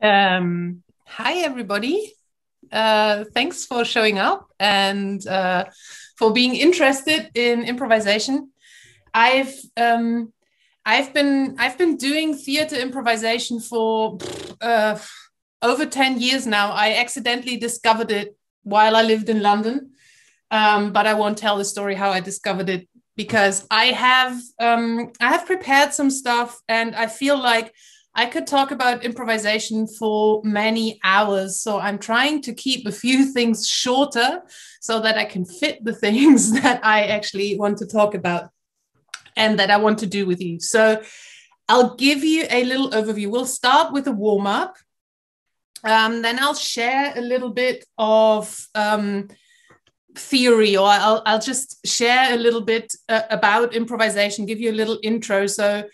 Hi, everybody. Thanks for showing up and for being interested in improvisation. I've um, I've been doing theater improvisation for uh, over 10 years now. I accidentally discovered it while I lived in London, but I won't tell the story how I discovered it because I have prepared some stuff, and I feel like I could talk about improvisation for many hours. So I'm trying to keep a few things shorter so that I can fit the things that I actually want to talk about and that I want to do with you. So I'll give you a little overview. We'll start with a warm up. Then I'll share a little bit of theory, or I'll just share a little bit about improvisation, give you a little intro. So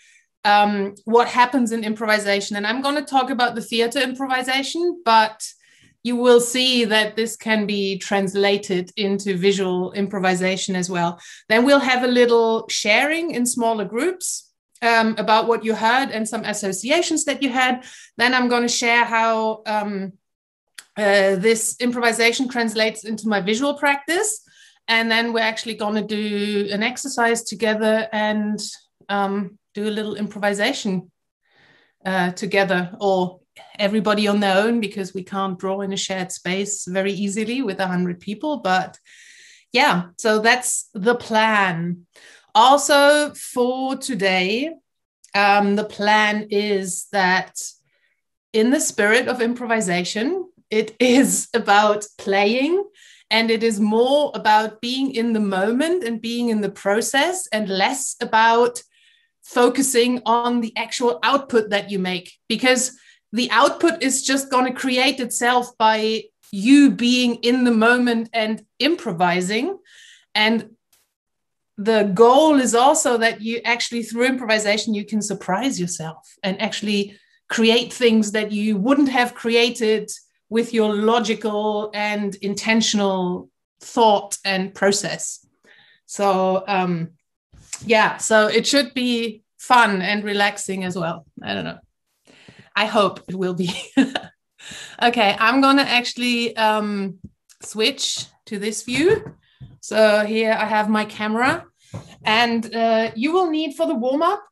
what happens in improvisation. And I'm going to talk about the theater improvisation, but you will see that this can be translated into visual improvisation as well. Then we'll have a little sharing in smaller groups about what you heard and some associations that you had. Then I'm going to share how this improvisation translates into my visual practice. And then we're actually going to do an exercise together and do a little improvisation together, or everybody on their own, because we can't draw in a shared space very easily with 100 people. But yeah, so that's the plan. Also for today, the plan is that in the spirit of improvisation, it is about playing, and it is more about being in the moment and being in the process, and less about focusing on the actual output that you make, because the output is just going to create itself by you being in the moment and improvising. And the goal is also that you actually, through improvisation, you can surprise yourself and actually create things that you wouldn't have created with your logical and intentional thought and process. So yeah, so it should be fun and relaxing as well. I don't know. I hope it will be. Okay, I'm going to actually switch to this view. So here I have my camera, and you will need, for the warm-up,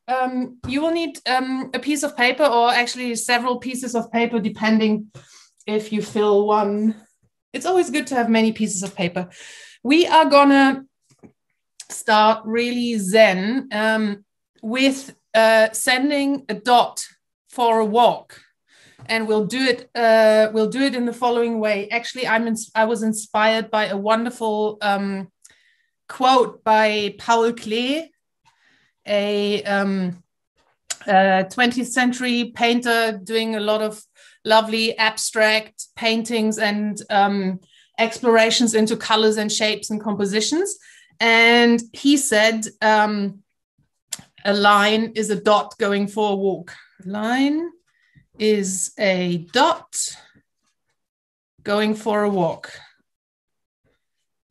you will need a piece of paper, or actually several pieces of paper, depending if you fill one. It's always good to have many pieces of paper. We are going to start really zen with sending a dot for a walk, and we'll do it in the following way. Actually, I was inspired by a wonderful quote by Paul Klee, a 20th century painter doing a lot of lovely abstract paintings and explorations into colors and shapes and compositions. And he said, a line is a dot going for a walk. A line is a dot going for a walk.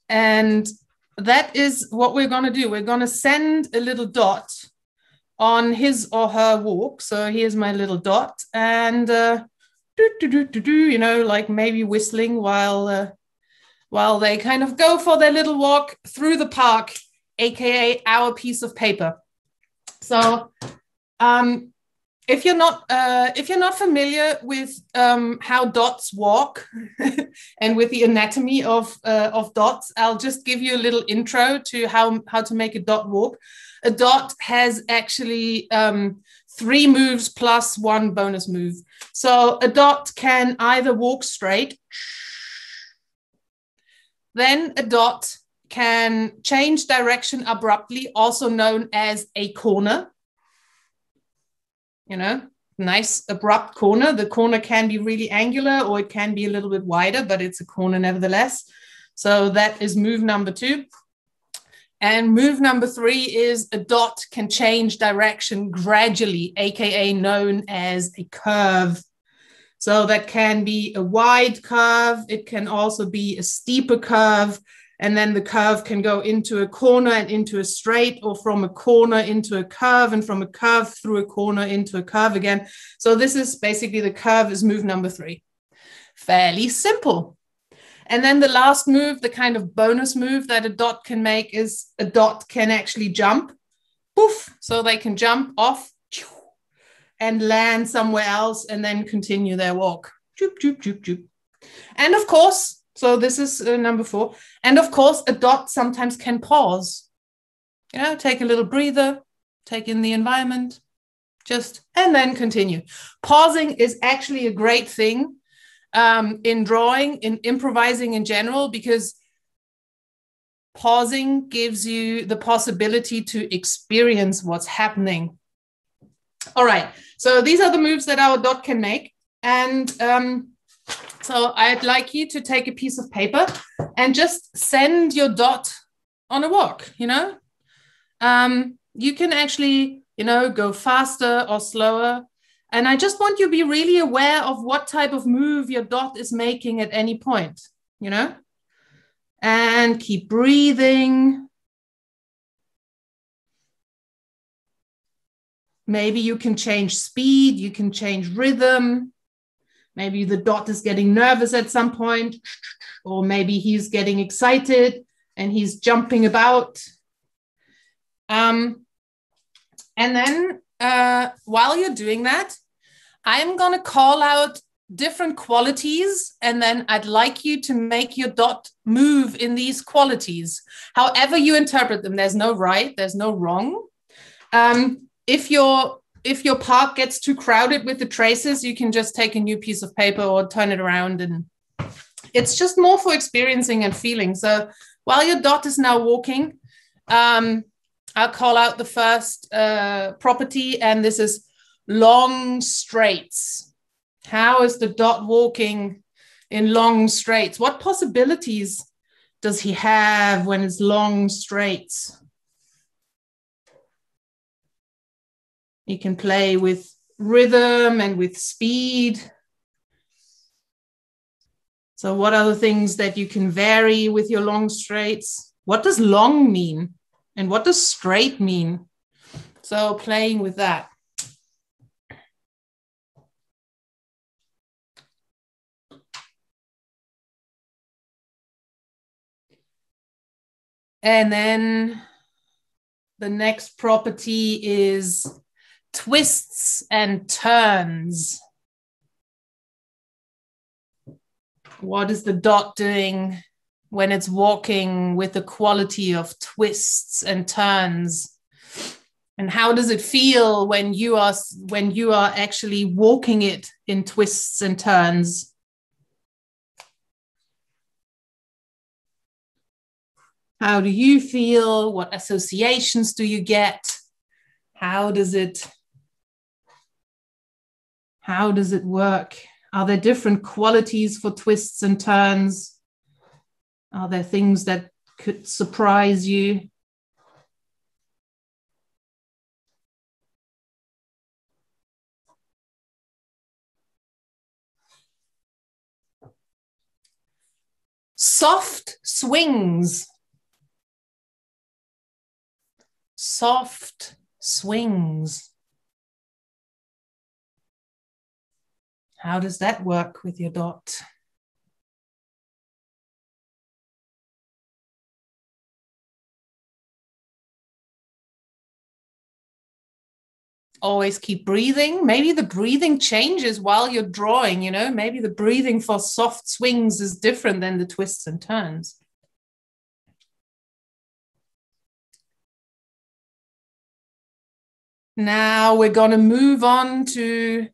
And that is what we're going to do. We're going to send a little dot on his or her walk. So here's my little dot, and you know, like maybe whistling while they kind of go for their little walk through the park, aka our piece of paper. So if you're not familiar with how dots walk and with the anatomy of dots, I'll just give you a little intro to how to make a dot walk. A dot has actually 3 moves plus 1 bonus move. So a dot can either walk straight, then a dot can change direction abruptly, also known as a corner. You know, nice abrupt corner. The corner can be really angular, or it can be a little bit wider, but it's a corner nevertheless. So that is move number 2. And move number 3 is a dot can change direction gradually, aka known as a curve. So that can be a wide curve. It can also be a steeper curve. And then the curve can go into a corner and into a straight, or from a corner into a curve, and from a curve through a corner into a curve again. So this is basically the curve is move number 3. Fairly simple. And then the last move, the kind of bonus move that a dot can make, is a dot can actually jump. Poof. So they can jump off and land somewhere else and then continue their walk. Joop, joop, joop, joop. And of course, so this is number 4. And of course, a dot sometimes can pause. You know, take a little breather, take in the environment, and then continue. Pausing is actually a great thing in drawing, in improvising in general, because pausing gives you the possibility to experience what's happening. All right, so these are the moves that our dot can make. And so I'd like you to take a piece of paper and just send your dot on a walk, you know. You can actually, you know, go faster or slower. And I just want you to be really aware of what type of move your dot is making at any point, you know. And keep breathing. Maybe you can change speed, you can change rhythm. Maybe the dot is getting nervous at some point, or maybe he's getting excited and he's jumping about. And then while you're doing that, I'm going to call out different qualities, and then I'd like you to make your dot move in these qualities. However you interpret them, there's no right, there's no wrong. If your part gets too crowded with the traces, you can just take a new piece of paper or turn it around, and it's just more for experiencing and feeling. So while your dot is now walking, I'll call out the first property, and this is long straights. How is the dot walking in long straights? What possibilities does he have when it's long straights? You can play with rhythm and with speed. So what are the things that you can vary with your long straights? What does long mean? And what does straight mean? So playing with that. And then the next property is twists and turns. What is the dot doing when it's walking with the quality of twists and turns? And how does it feel when you are actually walking it in twists and turns? How do you feel? What associations do you get? How does it work? Are there different qualities for twists and turns? Are there things that could surprise you? Soft swings. Soft swings. How does that work with your dot? Always keep breathing. Maybe the breathing changes while you're drawing, you know, maybe the breathing for soft swings is different than the twists and turns. Now we're going to move on to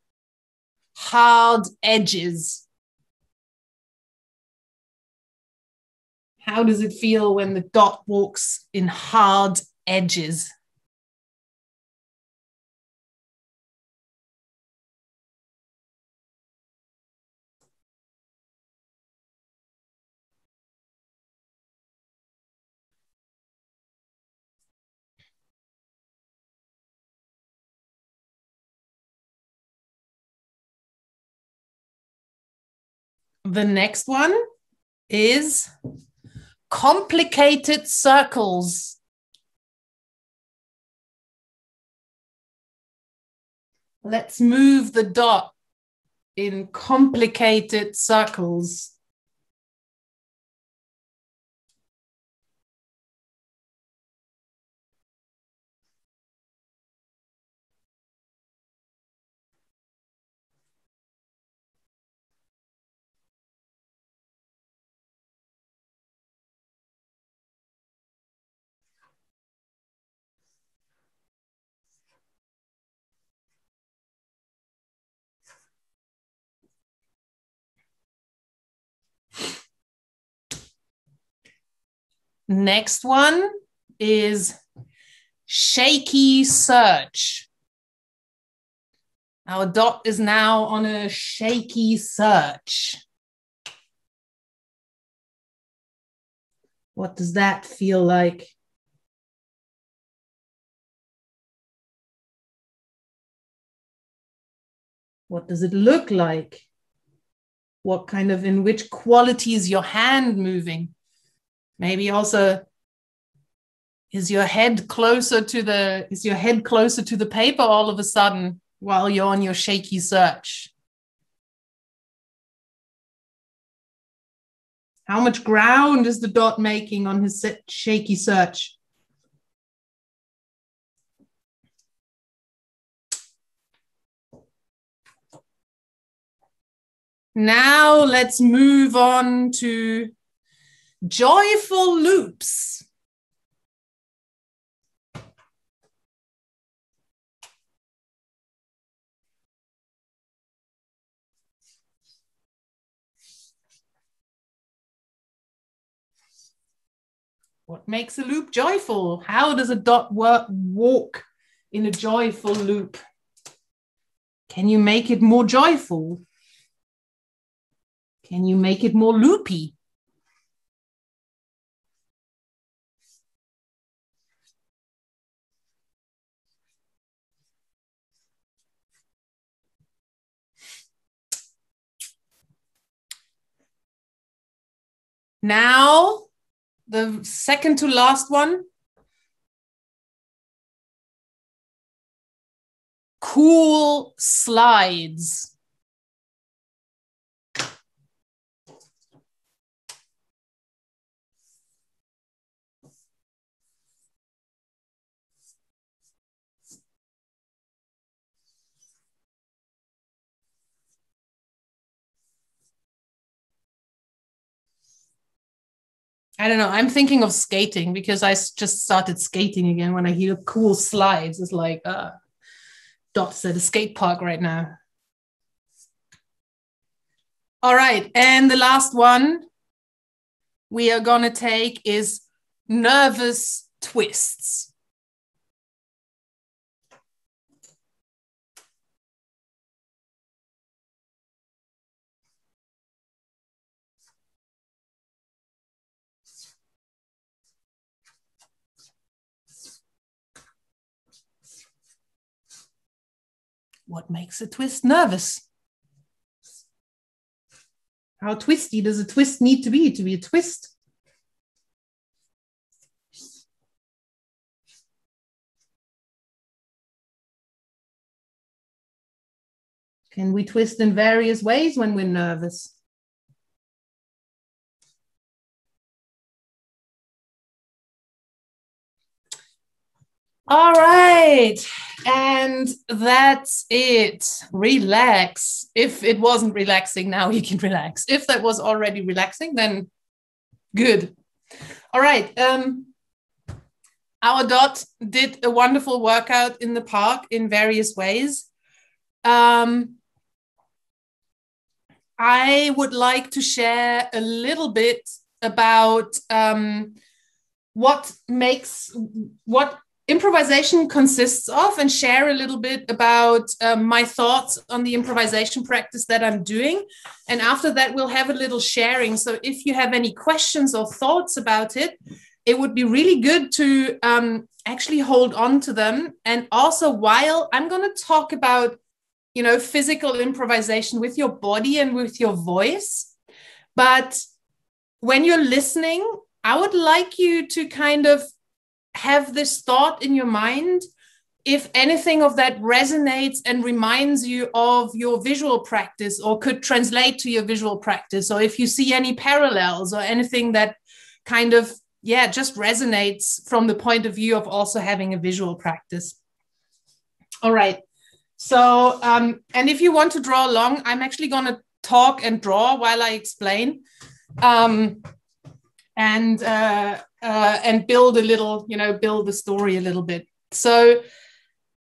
hard edges. How does it feel when the dot walks in hard edges? The next one is complicated circles. Let's move the dot in complicated circles. Next one is shaky search. Our dot is now on a shaky search. What does that feel like? What does it look like? What kind of, in which quality is your hand moving? Maybe also, is your head closer to the paper all of a sudden while you're on your shaky search? How much ground is the dot making on his shaky search? Now let's move on to joyful loops. What makes a loop joyful? How does a dot walk in a joyful loop? Can you make it more joyful? Can you make it more loopy? Now, the second to last one. Cool slides. I don't know. I'm thinking of skating because I just started skating again. When I hear cool slides, it's like dots at a skate park right now. All right. And the last one we are going to take is nervous twists. What makes a twist nervous? How twisty does a twist need to be a twist? Can we twist in various ways when we're nervous? All right, and that's it. Relax. If it wasn't relaxing, now you can relax. If that was already relaxing, then good. All right. Our dot did a wonderful workout in the park in various ways. I would like to share a little bit about what improvisation consists of, and share a little bit about my thoughts on the improvisation practice that I'm doing. And after that, we'll have a little sharing. So if you have any questions or thoughts about it, it would be really good to actually hold on to them. And also, while I'm going to talk about, physical improvisation with your body and with your voice, but when you're listening, I would like you to kind of have this thought in your mind. If anything of that resonates and reminds you of your visual practice or could translate to your visual practice, or if you see any parallels or anything that kind of, yeah, just resonates from the point of view of also having a visual practice. All right. So, and if you want to draw along, I'm actually going to talk and draw while I explain, and build a little, build the story a little bit. So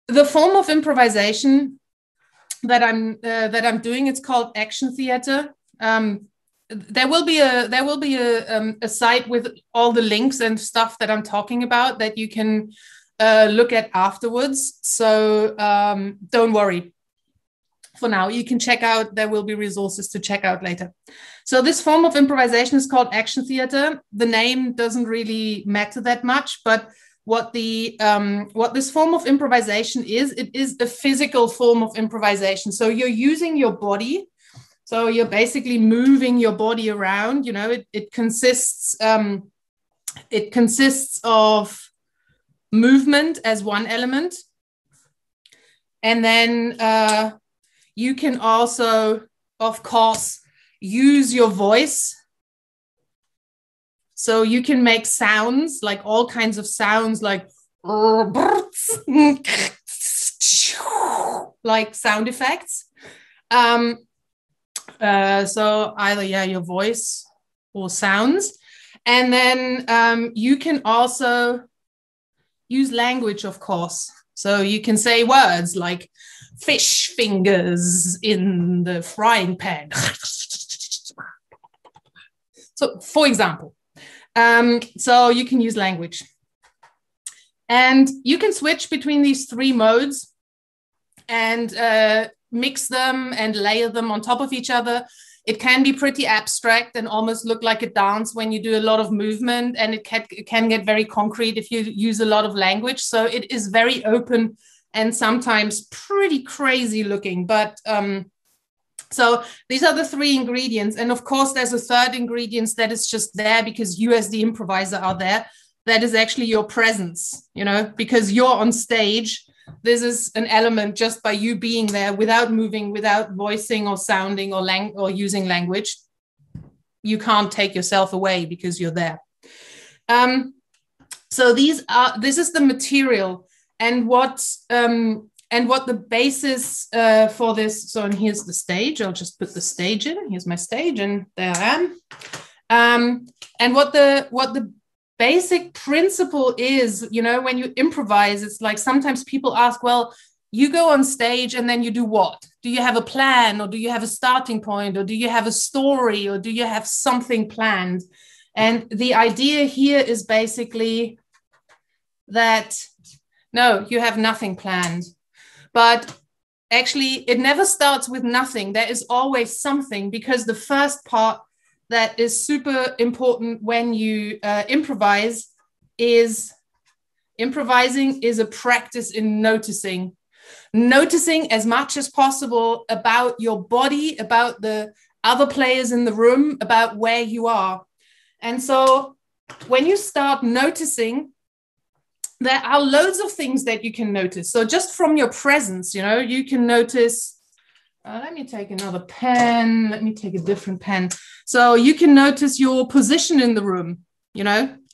the form of improvisation that I'm doing, it's called action theater. There will be a site with all the links and stuff that I'm talking about that you can look at afterwards. So don't worry. For now, you can check out, there will be resources to check out later. So this form of improvisation is called action theater. The name doesn't really matter that much, but what this form of improvisation is, it is a physical form of improvisation. So you're using your body. So you're basically moving your body around. It consists of movement as one element. And then you can also, of course, use your voice. So you can make sounds, like all kinds of sounds, like sound effects. So either, your voice or sounds. And then you can also use language, of course. So you can say words like fish fingers in the frying pan. So, for example, so you can use language. And you can switch between these three modes and mix them and layer them on top of each other. It can be pretty abstract and almost look like a dance when you do a lot of movement, and it can get very concrete if you use a lot of language. So it is very open and sometimes pretty crazy looking. But so these are the three ingredients. And of course, there's a third ingredient that is just there because you as the improviser are there. That is actually your presence, because you're on stage. This is an element just by you being there without moving, without voicing or sounding or using language. You can't take yourself away because you're there. So this is the material and what the basis for this. So, and here's the stage. I'll just put the stage in. Here's my stage, and there I am. And what the basic principle is, when you improvise, it's like sometimes people ask, well, you go on stage and then you do what? Do you have a plan, or do you have a starting point, or do you have a story, or do you have something planned? And the idea here is basically that, no, you have nothing planned. But actually, it never starts with nothing. There is always something, because the first part that is super important when you improvise is improvising is a practice in noticing as much as possible about your body, about the other players in the room, about where you are. And so when you start noticing, there are loads of things that you can notice. So just from your presence, you can notice. Let me take another pen. Let me take a different pen. So you can notice your position in the room,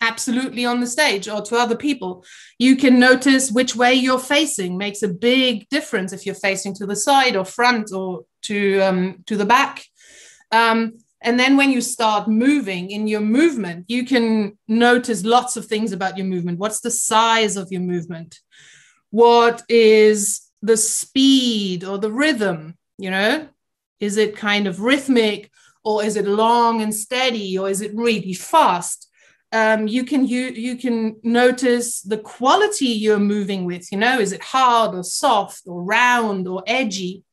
absolutely on the stage or to other people. You can notice which way you're facing. Makes a big difference if you're facing to the side or front or to the back. And then when you start moving in your movement, you can notice lots of things about your movement. What's the size of your movement? What is the speed or the rhythm? Is it kind of rhythmic, or is it long and steady, or is it really fast? You can notice the quality you're moving with. Is it hard or soft or round or edgy?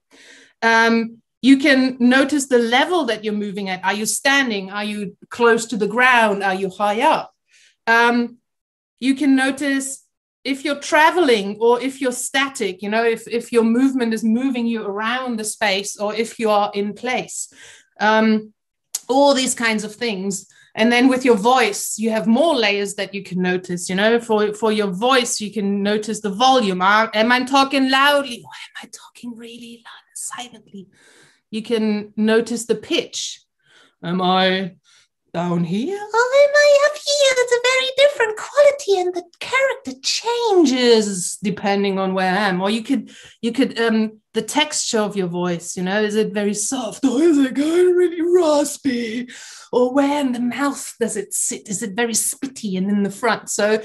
You can notice the level that you're moving at. Are you standing? Are you close to the ground? Are you high up? You can notice if you're traveling or if you're static, if your movement is moving you around the space, or if you are in place, all these kinds of things. And then with your voice, you have more layers that you can notice, you know, for your voice, you can notice the volume. Am I talking loudly? Or am I talking really loud, silently? You can notice the pitch. Am I down here? Oh, am I up here? It's a very different quality, and the character changes depending on where I am. Or you could the texture of your voice, you know, is it very soft, or is it going really raspy? Or where in the mouth does it sit? Is it very spitty and in the front? So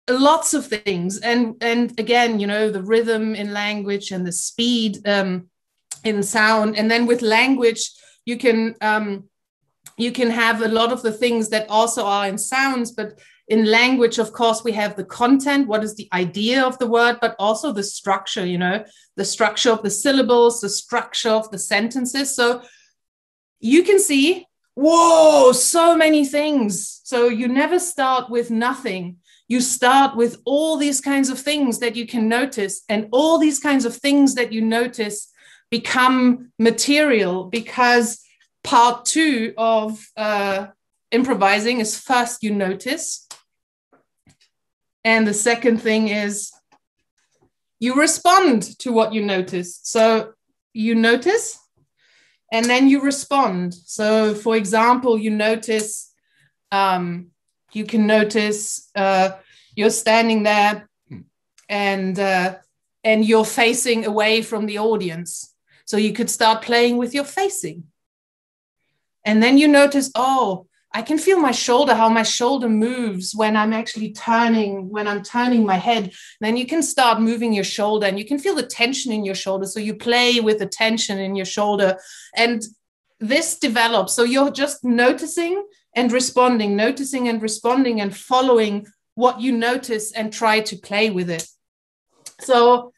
lots of things. And again, you know, the rhythm in language and the speed in sound. And then with language, you can have a lot of the things that also are in sounds, but in language, of course, we have the content, what is the idea of the word, but also the structure, you know, the structure of the syllables, the structure of the sentences. So you can see, whoa, so many things. So you never start with nothing. You start with all these kinds of things that you can notice, and all these kinds of things that you notice become material, because part 2 of improvising is first you notice. And the second thing is you respond to what you notice. So you notice and then you respond. So for example, you notice, you can notice you're standing there and you're facing away from the audience. So you could start playing with your facing. And then you notice, oh, I can feel my shoulder, how my shoulder moves when I'm actually turning, when I'm turning my head. Then you can start moving your shoulder, and you can feel the tension in your shoulder. So you play with the tension in your shoulder, and this develops. So you're just noticing and responding, noticing and responding, and following what you notice and try to play with it. So,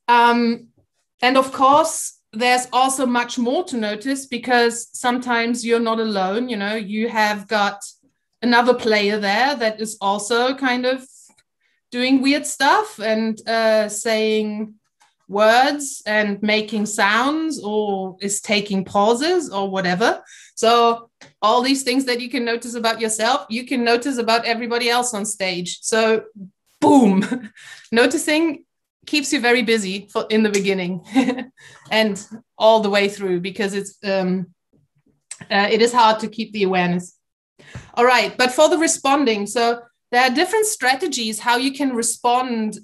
and of course, there's also much more to notice, because sometimes you're not alone, you know, you have got another player there that is also kind of doing weird stuff and saying words and making sounds, or is taking pauses or whatever. So all these things that you can notice about yourself, you can notice about everybody else on stage. So boom, noticing keeps you very busy in the beginning and all the way through, because it is hard to keep the awareness. All right, but for the responding, so there are different strategies how you can respond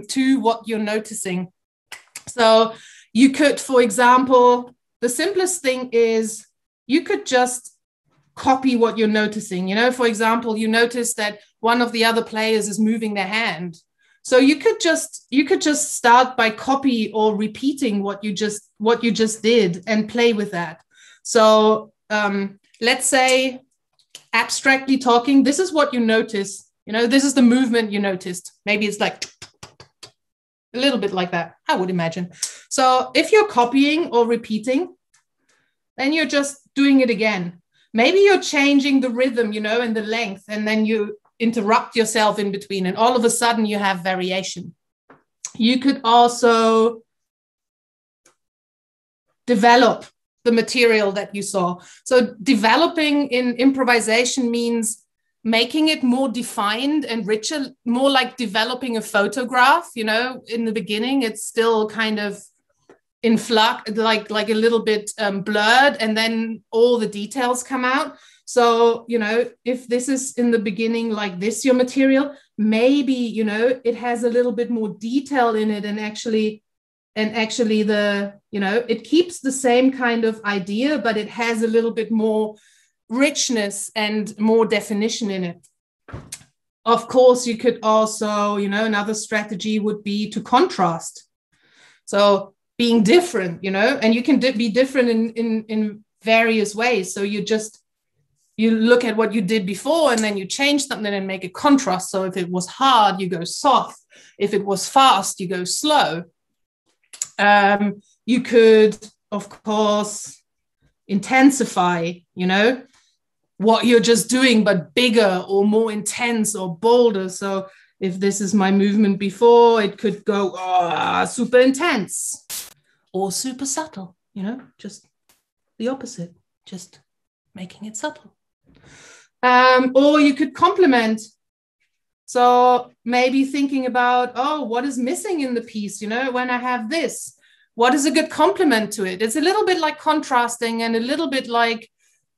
to what you're noticing. So you could, for example, the simplest thing is you could just copy what you're noticing. You know, for example, you notice that one of the other players is moving their hand. So you could just start by copy or repeating what you just did and play with that. So let's say, abstractly talking, this is what you notice. You know, this is the movement you noticed. Maybe it's like a little bit like that, I would imagine. So if you're copying or repeating, then you're just doing it again. Maybe you're changing the rhythm, you know, and the length, and then you interrupt yourself in between, and all of a sudden you have variation. You could also develop the material that you saw. So developing in improvisation means making it more defined and richer, more like developing a photograph. You know, in the beginning, it's still kind of in flux, like a little bit blurred, and then all the details come out. So, you know, if this is in the beginning like this, your material, maybe, you know, it has a little bit more detail in it, and actually the, you know, it keeps the same kind of idea, but it has a little bit more richness and more definition in it. Of course, you could also, you know, another strategy would be to contrast. So being different, you know, and you can be different in various ways. So you look at what you did before, and then you change something and make a contrast. So if it was hard, you go soft. If it was fast, you go slow. You could, of course, intensify, you know, what you're just doing, but bigger or more intense or bolder. So if this is my movement before, it could go super intense or super subtle, you know, just the opposite, just making it subtle. Or you could complement. So maybe thinking about, oh, what is missing in the piece? You know, when I have this, what is a good complement to it? It's a little bit like contrasting, and a little bit like,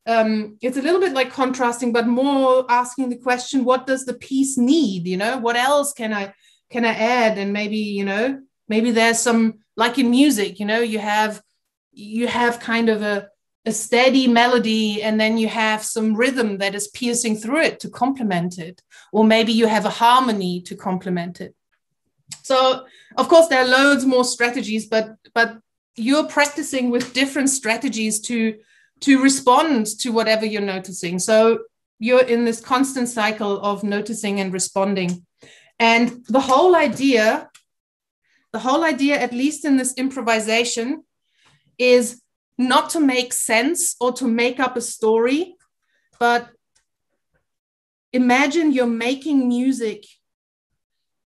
it's a little bit like contrasting, but more asking the question, what does the piece need? You know, what else can I add? And maybe, you know, maybe there's some, like in music, you know, you have kind of a steady melody, and then you have some rhythm that is piercing through it to complement it. Or maybe you have a harmony to complement it. So of course there are loads more strategies, but you're practicing with different strategies to respond to whatever you're noticing. So you're in this constant cycle of noticing and responding. And the whole idea, at least in this improvisation, is not to make sense or to make up a story, but imagine you're making music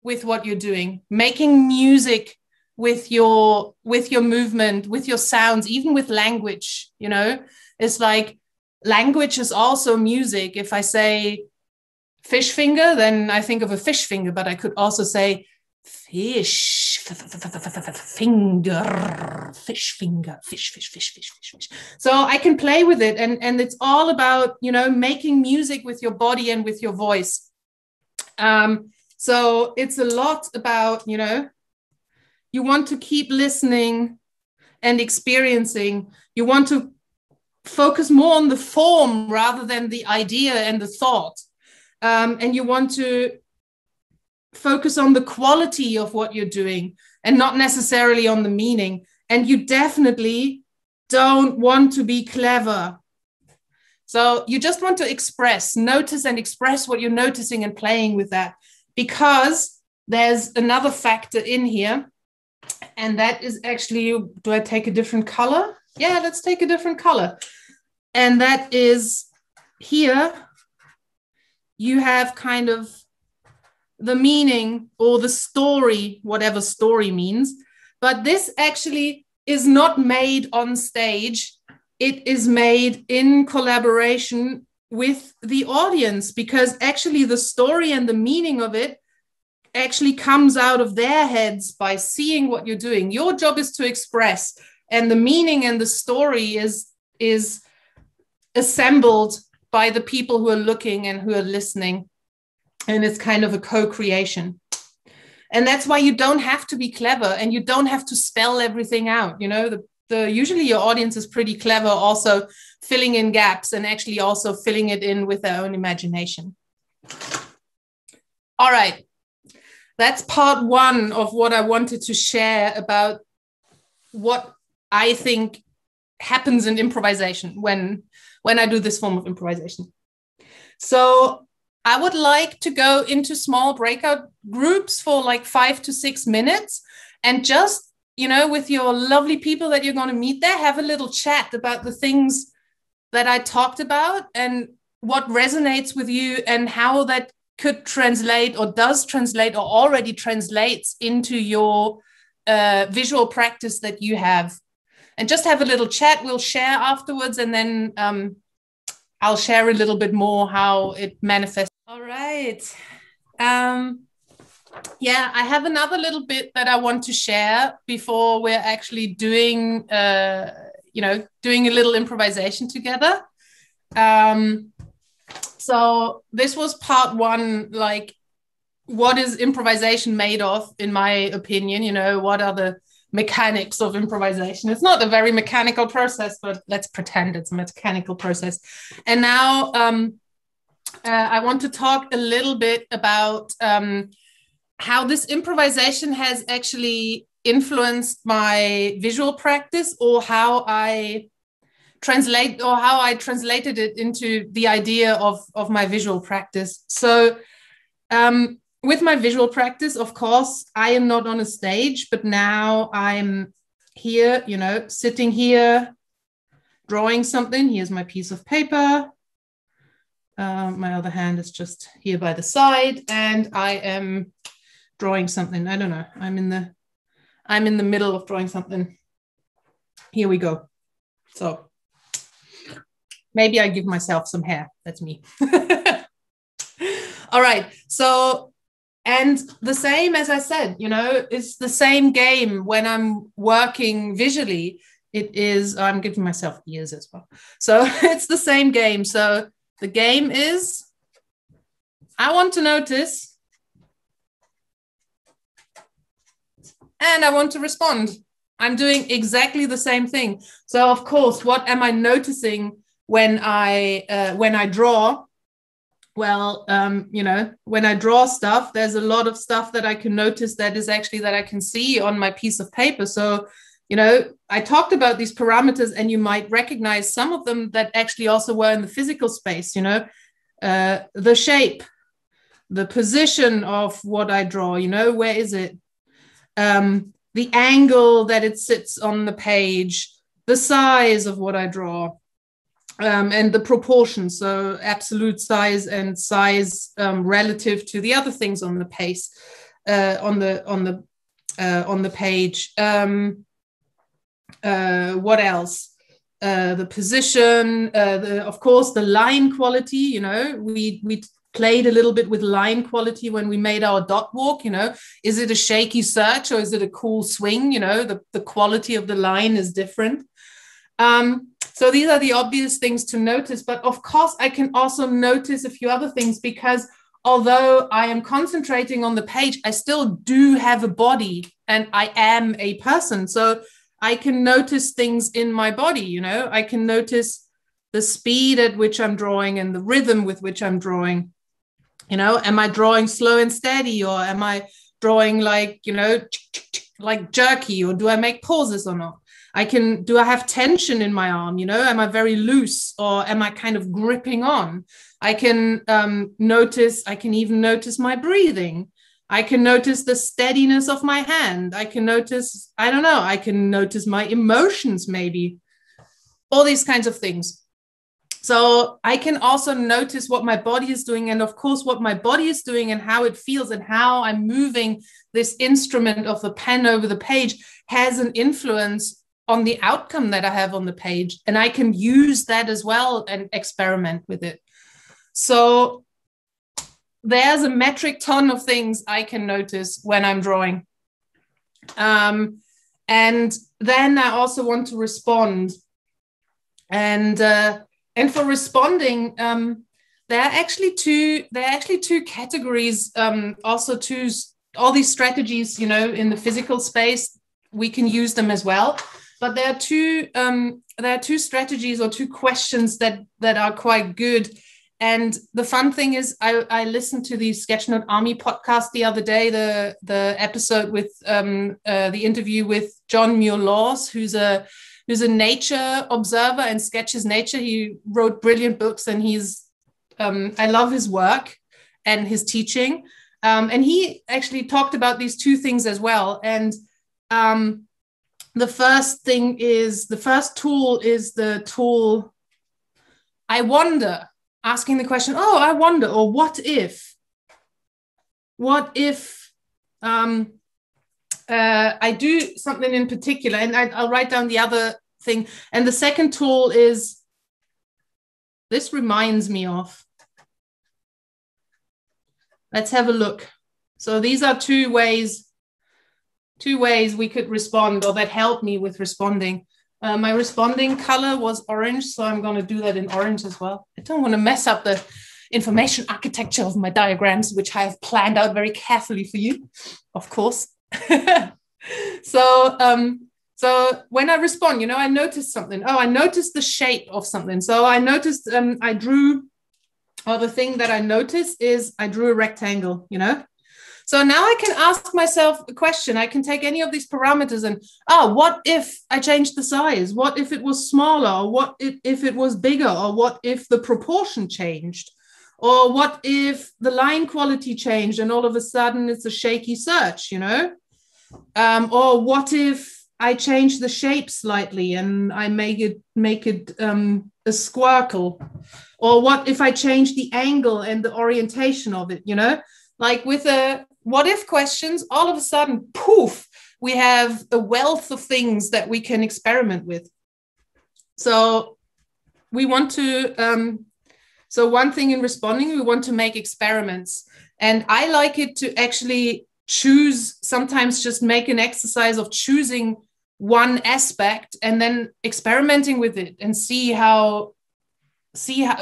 with what you're doing, making music with your movement, with your sounds, even with language. You know, it's like language is also music. If I say fish finger, then I think of a fish finger, but I could also say fish finger, fish finger, fish. So I can play with it, and it's all about, you know, making music with your body and with your voice. So it's a lot about, you know, you want to keep listening and experiencing. You want to focus more on the form rather than the idea and the thought. And you want to focus on the quality of what you're doing and not necessarily on the meaning. And you definitely don't want to be clever. So you just want to express, notice and express what you're noticing and playing with that, because there's another factor in here. And that is actually, do I take a different color? Yeah, let's take a different color. And that is here, you have kind of the meaning or the story, whatever story means. But this actually is not made on stage. It is made in collaboration with the audience, because actually the story and the meaning of it actually comes out of their heads by seeing what you're doing. Your job is to express, and the meaning and the story is assembled by the people who are looking and who are listening. And it's kind of a co-creation. And that's why you don't have to be clever, and you don't have to spell everything out. You know, usually your audience is pretty clever, also filling in gaps and actually also filling it in with their own imagination. All right. That's part one of what I wanted to share about what I think happens in improvisation when I do this form of improvisation. So I would like to go into small breakout groups for like 5 to 6 minutes, and just, you know, with your lovely people that you're going to meet there, have a little chat about the things that I talked about and what resonates with you, and how that could translate or does translate or already translates into your visual practice that you have. And just have a little chat. We'll share afterwards, and then I'll share a little bit more how it manifests. All right. Yeah, I have another little bit that I want to share before we're actually doing, you know, doing a little improvisation together. So this was part one, like, what is improvisation made of, in my opinion? You know, what are the mechanics of improvisation? It's not a very mechanical process, but let's pretend it's a mechanical process. And now I want to talk a little bit about how this improvisation has actually influenced my visual practice, or how I translated it into the idea of my visual practice. So with my visual practice, of course, I am not on a stage, but now I'm here, you know, sitting here, drawing something. Here's my piece of paper. My other hand is just here by the side, and I am drawing something. I don't know. I'm in the middle of drawing something. Here we go. So Maybe I give myself some hair. That's me. All right. So, and the same, as I said, you know, it's the same game when I'm working visually. It is, I'm giving myself ears as well. So it's the same game. So the game is, I want to notice and I want to respond. I'm doing exactly the same thing. So of course, what am I noticing when I draw? Well, you know, when I draw stuff, there's a lot of stuff that I can notice that is actually that I can see on my piece of paper. So, you know, I talked about these parameters and you might recognize some of them that actually also were in the physical space, you know, the shape, the position of what I draw, you know, where is it? The angle that it sits on the page, the size of what I draw. And the proportions, so absolute size and size relative to the other things on the page, on the page. What else? The position, of course, the line quality. You know, we played a little bit with line quality when we made our dot walk. You know, is it a shaky search or is it a cool swing? You know, the quality of the line is different. So these are the obvious things to notice, but of course I can also notice a few other things because although I am concentrating on the page, I still do have a body and I am a person. So I can notice things in my body, you know, I can notice the speed at which I'm drawing and the rhythm with which I'm drawing. You know, am I drawing slow and steady or am I drawing like, you know, like jerky, or do I make pauses or not? Do I have tension in my arm? You know, am I very loose or am I kind of gripping on? I can even notice my breathing. I can notice the steadiness of my hand. I can notice, I don't know, I can notice my emotions maybe, all these kinds of things. So I can also notice what my body is doing. And of course, what my body is doing and how it feels and how I'm moving this instrument of the pen over the page has an influence on the outcome that I have on the page. And I can use that as well and experiment with it. So there's a metric ton of things I can notice when I'm drawing. And then I also want to respond. And for responding, there are actually two categories, also to all these strategies, you know, in the physical space, we can use them as well. But there are two strategies or two questions that are quite good. And the fun thing is I listened to the Sketchnote Army podcast the other day, the episode with the interview with John Muir-Laws, who's a nature observer and sketches nature. He wrote brilliant books and I love his work and his teaching. And he actually talked about these two things as well. And the first tool is the tool, I wonder, asking the question, oh, I wonder, or what if I do something in particular, and I'll write down the other thing. And the second tool is, this reminds me of, let's have a look. So these are two ways we could respond, or that help me with responding. My responding color was orange, so I'm going to do that in orange as well. I don't want to mess up the information architecture of my diagrams, which I have planned out very carefully for you, of course. So when I respond, you know, I noticed something. Oh, I noticed the shape of something. So I noticed, I drew, or the thing that I noticed is I drew a rectangle, you know. So now I can ask myself a question. I can take any of these parameters and, what if I changed the size? What if it was smaller? Or what if it was bigger? Or what if the proportion changed? Or what if the line quality changed and all of a sudden it's a shaky search, you know? Or what if I change the shape slightly and I make it a squircle? Or what if I change the angle and the orientation of it, you know? Like with a what if questions, all of a sudden, poof, we have a wealth of things that we can experiment with. So we want to, so one thing in responding, we want to make experiments. And I like it to actually choose, sometimes just make an exercise of choosing one aspect and then experimenting with it and see how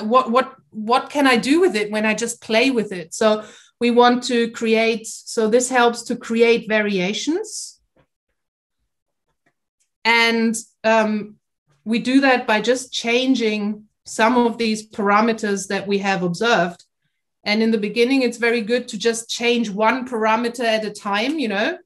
what can I do with it when I just play with it. So we want to create, so this helps to create variations. And we do that by just changing some of these parameters that we have observed. And in the beginning, it's very good to just change one parameter at a time, you know,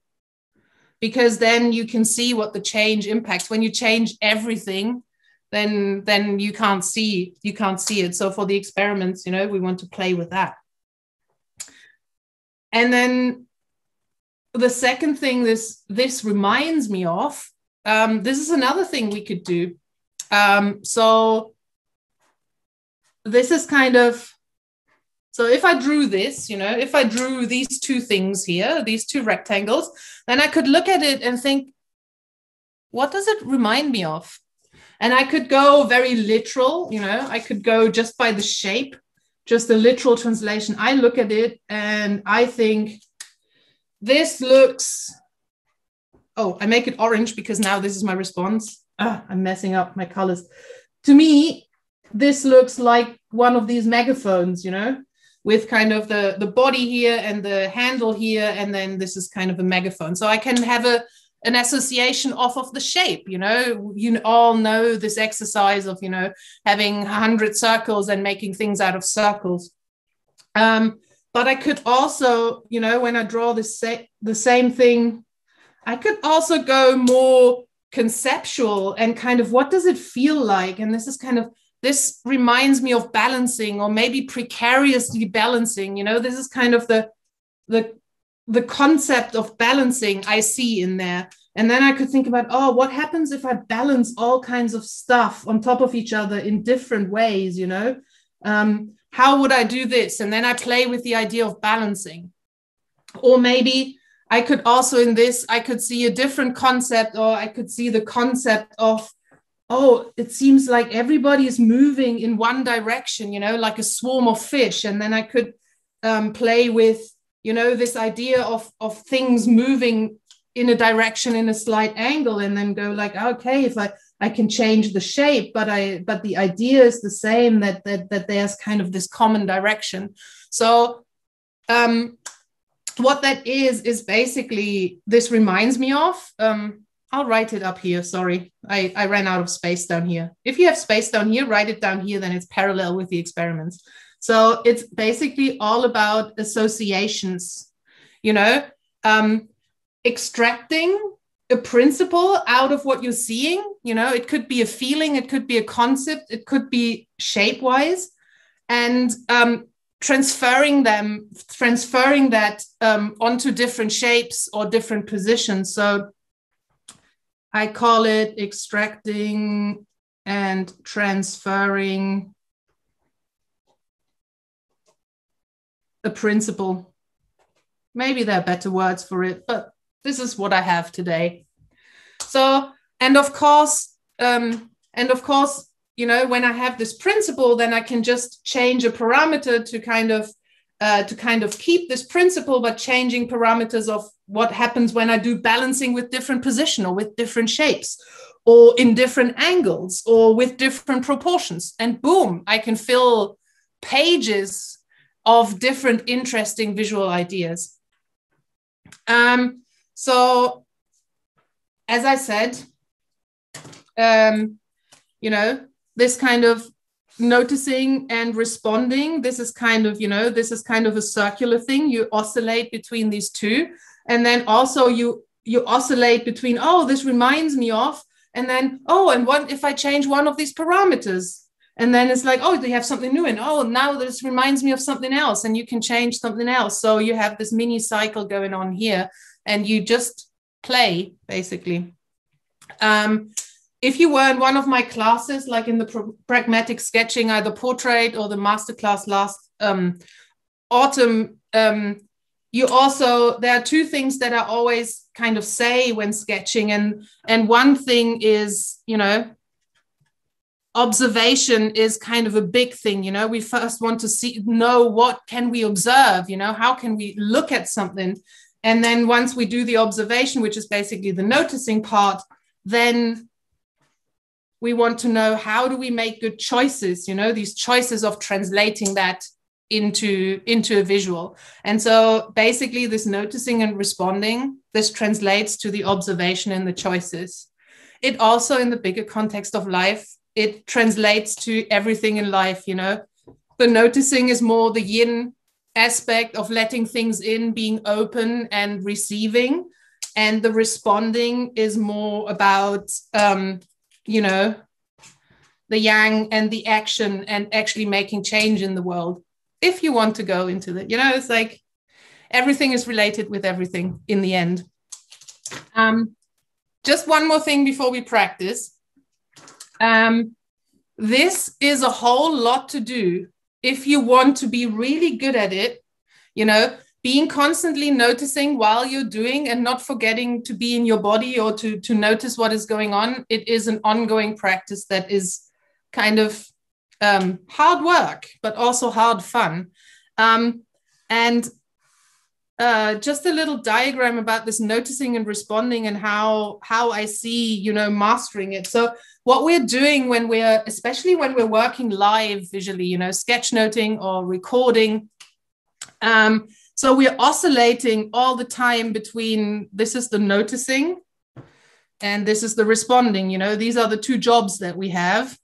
because then you can see what the change impacts. When you change everything, then you can't see it. So for the experiments, you know, we want to play with that. And then the second thing this reminds me of, this is another thing we could do. So this is kind of, so if I drew this, you know, if I drew these two things here, these two rectangles, then I could look at it and think, what does it remind me of? And I could go very literal, you know, I could go just by the shape, just a literal translation. I look at it and I think this looks, oh, I make it orange because now this is my response. I'm messing up my colors. To me, this looks like one of these megaphones, you know, with kind of the body here and the handle here. And then this is kind of a megaphone. So I can have an association off of the shape, you know. You all know this exercise of, you know, having 100 circles and making things out of circles. But I could also, you know, when I draw the same thing, I could also go more conceptual and kind of what does it feel like? And this is kind of, this reminds me of balancing or maybe precariously balancing, you know, this is kind of the concept of balancing I see in there. And then I could think about, oh, what happens if I balance all kinds of stuff on top of each other in different ways, you know? How would I do this? And then I play with the idea of balancing. Or maybe I could also in this, I could see a different concept, or I could see the concept of, oh, it seems like everybody is moving in one direction, you know, like a swarm of fish. And then I could play with, you know, this idea of things moving in a direction in a slight angle, and then go like, okay, if I can change the shape, but the idea is the same, that there's kind of this common direction. So what that is basically, this reminds me of, I'll write it up here. Sorry, I ran out of space down here. If you have space down here, write it down here, then it's parallel with the experiments. So it's basically all about associations, you know, extracting a principle out of what you're seeing. You know, it could be a feeling, it could be a concept, it could be shape-wise, and transferring that onto different shapes or different positions. So I call it extracting and transferring a principle. Maybe there are better words for it, but this is what I have today. So, and of course, you know, when I have this principle, then I can just change a parameter to kind of keep this principle, but changing parameters of what happens when I do balancing with different position or with different shapes or in different angles or with different proportions. And boom, I can fill pages of different interesting visual ideas. So as I said, you know, this kind of noticing and responding, this is kind of, you know, this is kind of a circular thing. You oscillate between these two. And then also you oscillate between, oh, this reminds me of, and then, oh, and what if I change one of these parameters? And then it's like, oh, they have something new. And oh, now this reminds me of something else. And you can change something else. So you have this mini cycle going on here, and you just play, basically. If you were in one of my classes, like in the pragmatic sketching, either portrait or the masterclass last autumn, you also, there are two things that I always kind of say when sketching. And one thing is, you know, observation is kind of a big thing. You know, we first want to know what can we observe, you know, how can we look at something? And then once we do the observation, which is basically the noticing part, then we want to know, how do we make good choices, you know, these choices of translating that into a visual. And so basically this noticing and responding, this translates to the observation and the choices. It also, in the bigger context of life, it translates to everything in life, you know. The noticing is more the yin aspect of letting things in, being open and receiving. And the responding is more about, you know, the yang and the action and actually making change in the world. If you want to go into the, you know, it's like everything is related with everything in the end. Just one more thing before we practice. This is a whole lot to do if you want to be really good at it, you know, being constantly noticing while you're doing and not forgetting to be in your body or to notice what is going on. It is an ongoing practice that is kind of hard work, but also hard fun. And just a little diagram about this noticing and responding and how I see, you know, mastering it. So what we're doing when especially when we're working live visually, you know, sketchnoting or recording. So we're oscillating all the time between, this is the noticing and this is the responding, you know, these are the two jobs that we have.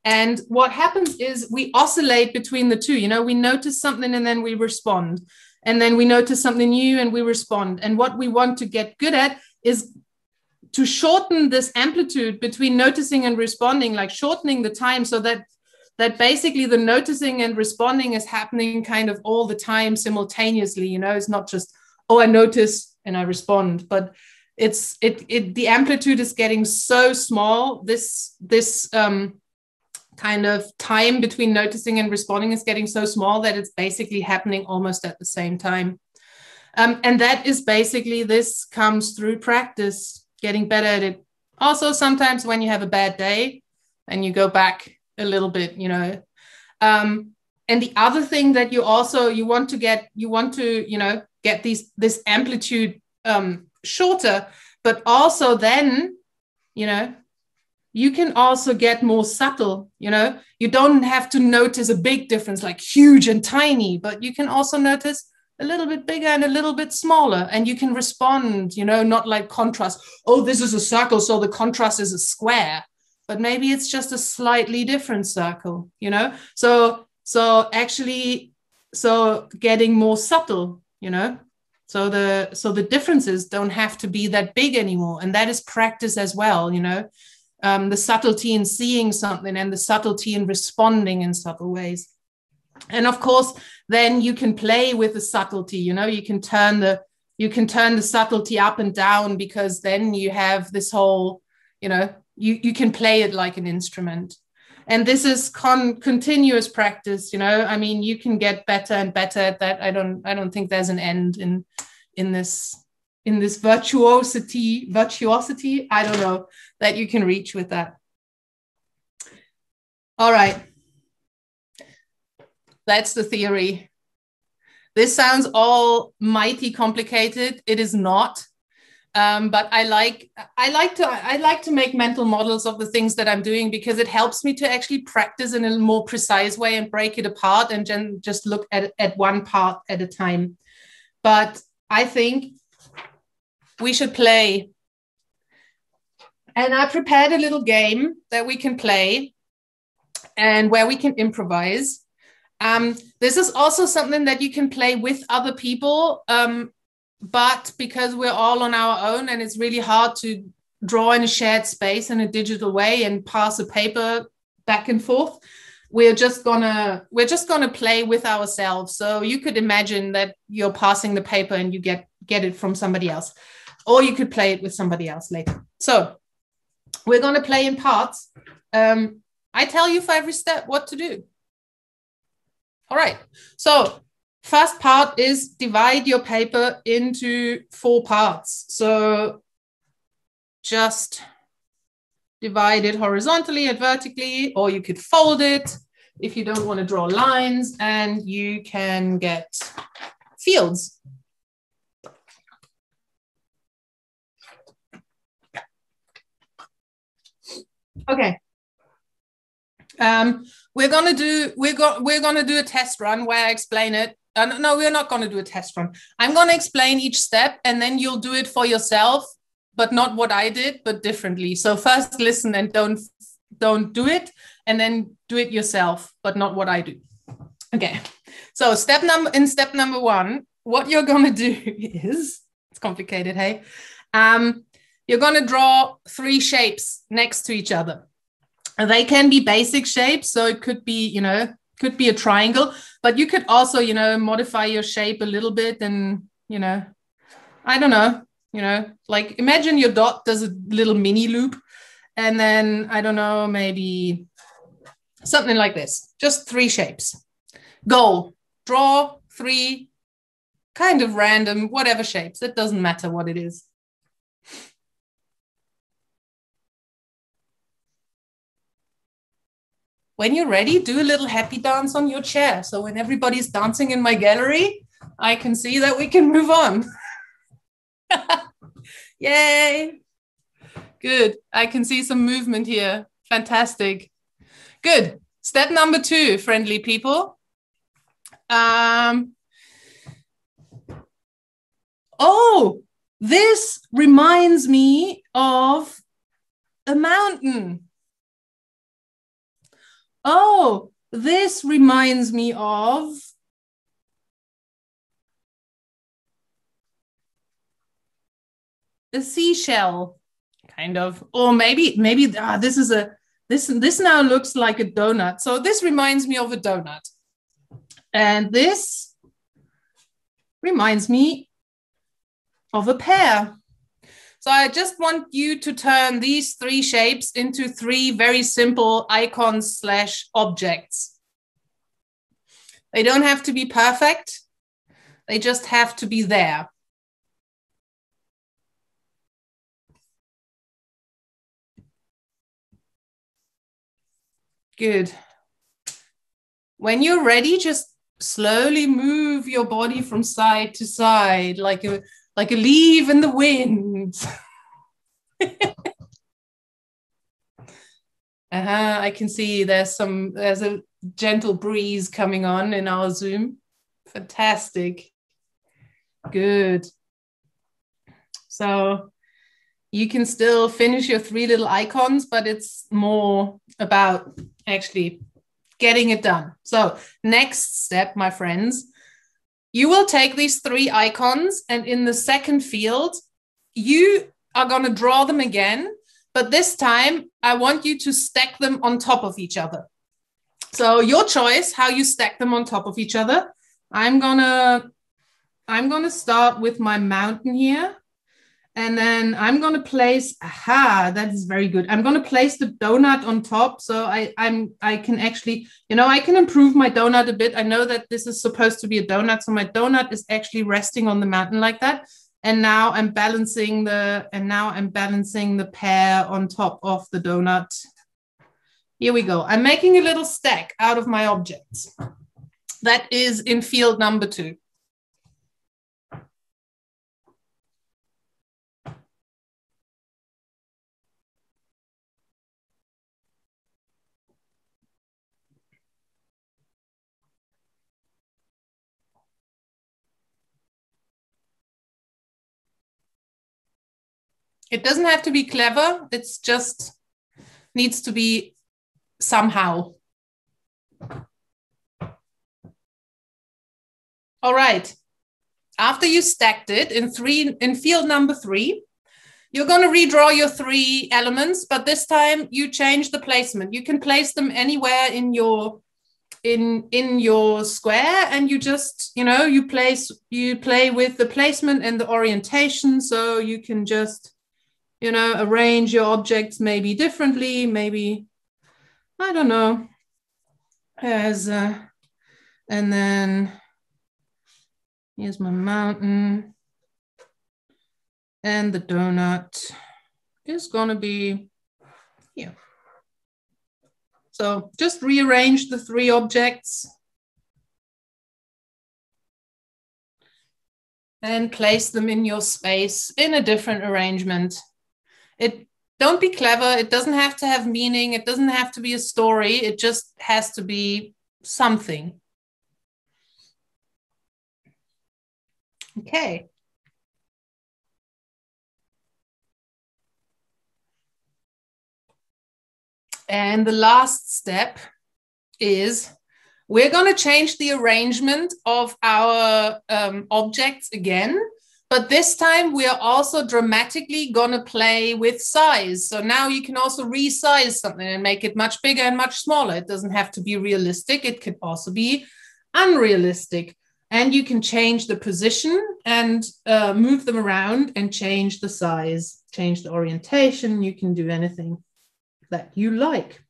And what happens is we oscillate between the two, you know, we notice something and then we respond. And then we notice something new and we respond. And what we want to get good at is to shorten this amplitude between noticing and responding, like shortening the time so that basically the noticing and responding is happening kind of all the time simultaneously. You know, it's not just, oh, I notice and I respond, but the amplitude is getting so small. This kind of time between noticing and responding is getting so small that it's basically happening almost at the same time. And that is basically, this comes through practice, getting better at it. Also, sometimes when you have a bad day and you go back a little bit, you know. And the other thing that you want to get, you know, get this amplitude shorter, but also then, you know, you can also get more subtle, you know. You don't have to notice a big difference like huge and tiny, but you can also notice a little bit bigger and a little bit smaller, and you can respond, you know, not like contrast. Oh, this is a circle, so the contrast is a square, but maybe it's just a slightly different circle, you know. So actually, getting more subtle, you know. So the differences don't have to be that big anymore, and that is practice as well, you know. The subtlety in seeing something and the subtlety in responding in subtle ways. And of course, then you can play with the subtlety, you know, you can turn the subtlety up and down, because then you have this whole, you know, you can play it like an instrument. And this is continuous practice, you know. I mean, you can get better and better at that. I don't think there's an end in this virtuosity, I don't know, that you can reach with that. All right. That's the theory. This sounds almighty complicated. It is not. But I like to make mental models of the things that I'm doing, because it helps me to actually practice in a more precise way and break it apart and then just look at one part at a time. But I think we should play. And I prepared a little game that we can play and where we can improvise. This is also something that you can play with other people, but because we're all on our own and it's really hard to draw in a shared space in a digital way and pass a paper back and forth, we're just gonna play with ourselves. So you could imagine that you're passing the paper and you get it from somebody else, or you could play it with somebody else later. So we're gonna play in parts. I tell you for every step what to do. All right, so first part is divide your paper into 4 parts. So just divide it horizontally and vertically, or you could fold it if you don't want to draw lines, and you can get fields. Okay. We're gonna do a test run where I explain it. No, we're not gonna do a test run. I'm gonna explain each step, and then you'll do it for yourself, but not what I did, but differently. So first listen and don't do it, and then do it yourself, but not what I do. Okay. So step number one, what you're gonna do is, it's complicated, hey? You're gonna draw 3 shapes next to each other. They can be basic shapes, so it could be, could be a triangle, but you could also, modify your shape a little bit, and, I don't know, like imagine your dot does a little mini loop, and then, I don't know, maybe something like this, just 3 shapes. Goal, draw 3 kind of random, whatever shapes, it doesn't matter what it is. When you're ready, do a little happy dance on your chair. So when everybody's dancing in my gallery, I can see that we can move on. Yay. Good. I can see some movement here. Fantastic. Good. Step number 2, friendly people. Oh, this reminds me of a mountain. Oh, this reminds me of a seashell, kind of. Or maybe this now looks like a donut. So this reminds me of a donut. And this reminds me of a pear. So I just want you to turn these 3 shapes into 3 very simple icons / objects. They don't have to be perfect. They just have to be there. Good. When you're ready, just slowly move your body from side to side, like a leaf in the wind. I can see there's a gentle breeze coming on in our Zoom. Fantastic. Good. So you can still finish your 3 little icons, but it's more about actually getting it done. So next step, my friends, you will take these 3 icons, and in the second field, you are going to draw them again, but this time I want you to stack them on top of each other. So your choice how you stack them on top of each other. I'm gonna start with my mountain here, and then I'm gonna place, that is very good. I'm gonna place the donut on top, so I can actually, I can improve my donut a bit. I know that this is supposed to be a donut, so my donut is actually resting on the mountain like that. And now I'm balancing the pear on top of the donut. Here we go. I'm making a little stack out of my objects. That is in field number 2. It doesn't have to be clever. It's just needs to be somehow. All right. After you stacked it in field number 3, you're going to redraw your 3 elements, but this time you change the placement. You can place them anywhere in your square, and you just, you play with the placement and the orientation, so you can just, arrange your objects maybe differently, maybe, I don't know, and then here's my mountain, and the donut is going to be here. So just rearrange the 3 objects and place them in your space in a different arrangement. Don't be clever. It doesn't have to have meaning. It doesn't have to be a story. It just has to be something. Okay. And the last step is we're going to change the arrangement of our objects again, but this time we are also dramatically going to play with size. So now you can also resize something and make it much bigger and much smaller. It doesn't have to be realistic. It could also be unrealistic. And you can change the position and move them around and change the size, change the orientation. You can do anything that you like.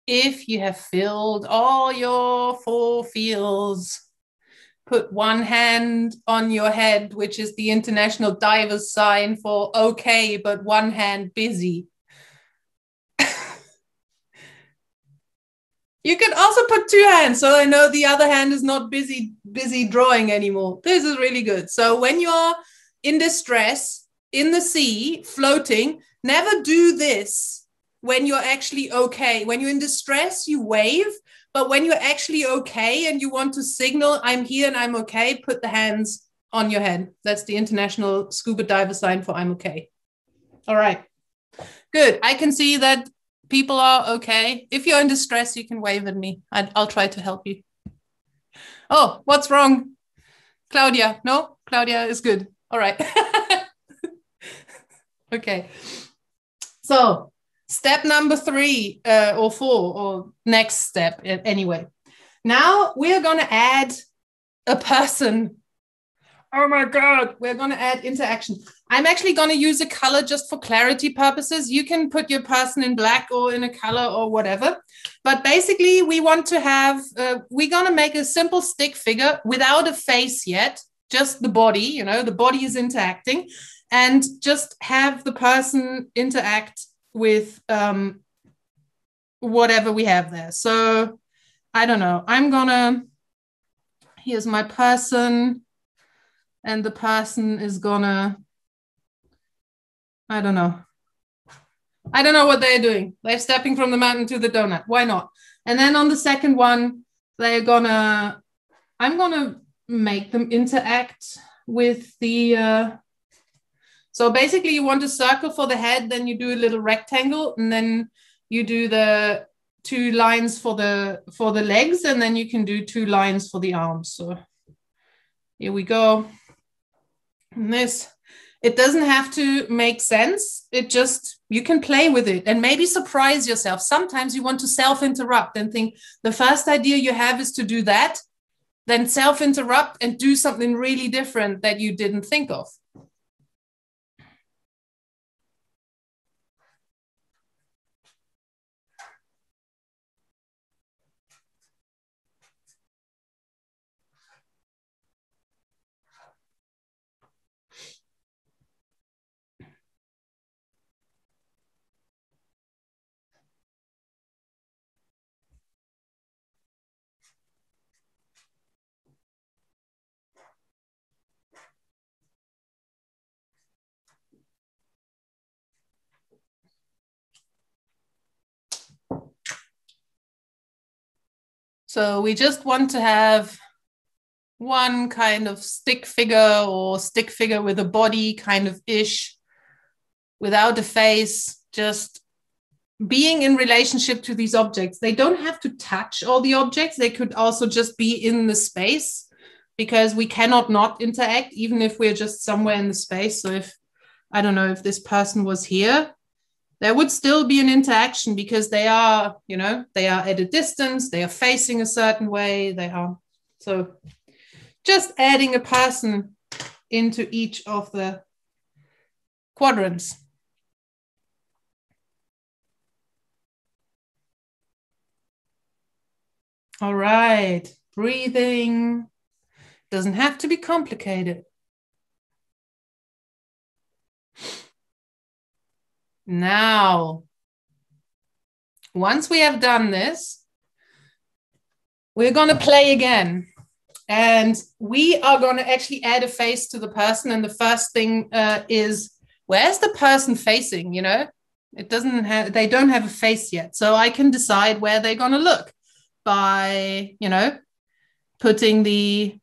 If you have filled all your 4 fields, put one hand on your head, which is the international diver's sign for okay, but one hand busy. You can also put 2 hands, so I know the other hand is not busy drawing anymore. This is really good. So when you're in distress, in the sea, floating, never do this. When you're actually okay, when you're in distress, you wave, but when you're actually okay and you want to signal, I'm here and I'm okay, put the hands on your head. That's the international scuba diver sign for I'm okay. All right, good. I can see that people are okay. If you're in distress, you can wave at me. I'll try to help you. Oh, what's wrong? Claudia, no? Claudia is good. All right. Okay. So, step number 3 or 4 or next step anyway. Now we're going to add a person. Oh my God, we're going to add interaction. I'm actually going to use a color just for clarity purposes. You can put your person in black or in a color or whatever. But basically we want to have, we're going to make a simple stick figure without a face yet, just the body, you know, the body is interacting, and just have the person interact with whatever we have there. So I don't know, I'm gonna, here's my person, and the person is gonna, I don't know what they're doing. They're stepping from the mountain to the donut. Why not? And then on the second one, they're gonna, I'm gonna make them interact with the, so basically you want a circle for the head, then you do a little rectangle, and then you do the 2 lines for the legs, and then you can do 2 lines for the arms. So here we go. And this, it doesn't have to make sense. It just, you can play with it and maybe surprise yourself. Sometimes you want to self-interrupt and think the first idea you have is to do that, then self-interrupt and do something really different that you didn't think of. So we just want to have one kind of stick figure or stick figure with a body kind of ish, without a face, just being in relationship to these objects. They don't have to touch all the objects. They could also just be in the space. because we cannot not interact, even if we're just somewhere in the space. So if, I don't know, if this person was here, there would still be an interaction because they are, you know, they are at a distance, they are facing a certain way, they are. So just adding a person into each of the quadrants. All right, breathing. Doesn't have to be complicated. Now, once we have done this, we're going to play again. And we are going to actually add a face to the person. And the first thing is, where's the person facing? You know, it doesn't have, they don't have a face yet. So I can decide where they're going to look by, you know, putting the